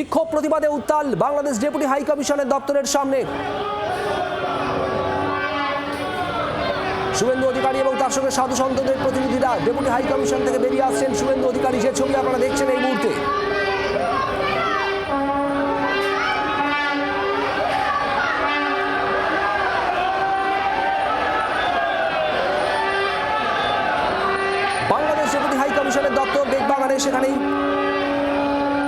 বিক্ষোভ প্রতিবাদে উত্তাল বাংলাদেশ ডেপুটি হাই কমিশনের দপ্তরের সামনে। শুভেন্দু অধিকারী এবং তার সঙ্গে সাধু সন্তদের প্রতিনিধিরা ডেপুটি হাই কমিশন থেকে বেরিয়ে আসছেন। শুভেন্দু অধিকারী, যে ছবি আপনারা দেখছেন এই মুহূর্তে, বাংলাদেশ ডেপুটি হাই কমিশনের দপ্তর বেগবাগানে, সেখানেই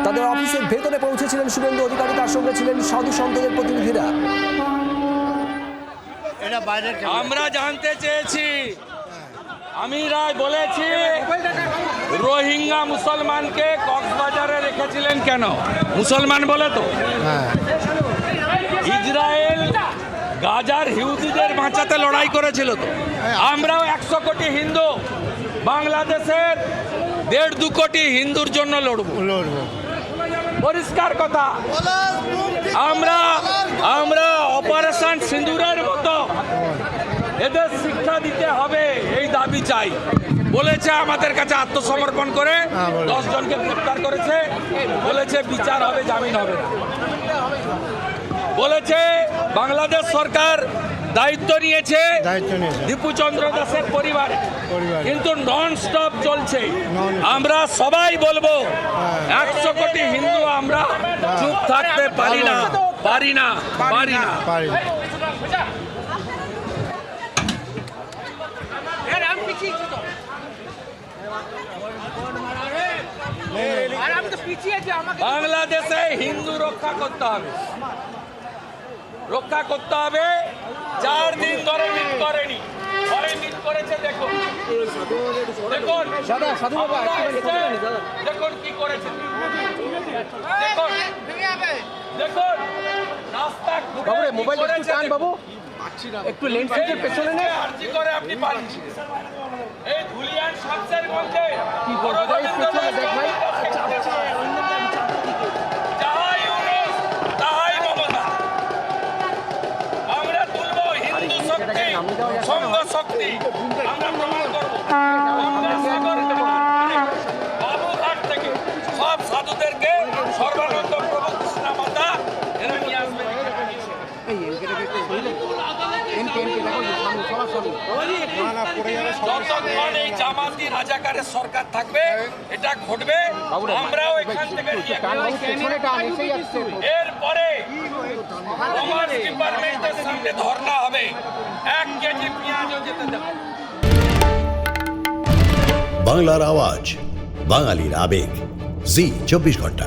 তাদের অফিসের ভেতরে পৌঁছেছিলেন শুভেন্দু অধিকারী, তার সঙ্গে ছিলেন সাধু সন্তদের প্রতিনিধিরা। আমরা জানতে চেয়েছি, আমি রায় বলেছি রোহিঙ্গা মুসলমানকে কক্সবাজারে রেখেছিলেন কেন? মুসলমান বলে তো। ইসরায়েল গাজার হিউদিদের বাঁচাতে লড়াই করেছিল তো। আমরাও 100 কোটি হিন্দু, বাংলাদেশের 1.5-2 কোটি হিন্দুর জন্য লড়ব। পরিষ্কার কথা। আমরা অপারেশন সিঁদুরের মতো এদের শিক্ষা দিতে হবে, এই দাবি চাই। বলেছে আমাদের কাছে আত্মসমর্পণ করে 10 জনকে গ্রেফতার করেছে, বলেছে বিচার হবে, জামিন হবে না। বলেছে বাংলাদেশ সরকার দায়িত্ব নিয়েছে দীপু চন্দ্র দাসের পরিবারে, কিন্তু নন স্টপ চলছে। আমরা সবাই বলবো 100 কোটি হিন্দু আমরা চুপ থাকতে পারি না। বাংলাদেশে হিন্দু রক্ষা করতে হবে, 4 দিন ধরে মিট করেনি, মিট করেছে। দেখুন কি করেছে, দেখুন রাস্তা মোবাইল বাবু একটু লেন্স থেকে পেছনে নে আরজি করে আপনি পাচ্ছেন। এই ধুলিয়ান শামসের মধ্যে কি বড় পেছনে দেখ ভাই, সংঘ শক্তি আমরা প্রমাণ করবো। বাবুঘাট থেকে সব সাধুদেরকে সর্বানন্দ প্রভু কৃষ্ণা মাতা এরা নিয়ে আসবে। যতক্ষণ এই জামাতি রাজাকারের সরকার থাকবে এটা ঘটবে। আমরাও এখান থেকে এরপরে কমার্স ডিপার্টমেন্টের সামনে ধর্ণা হবে, 1 কেজি পেঁয়াজও যেতে দেবে। বাংলার আওয়াজ, বাঙালির আবেগ, জি 24 ঘন্টা।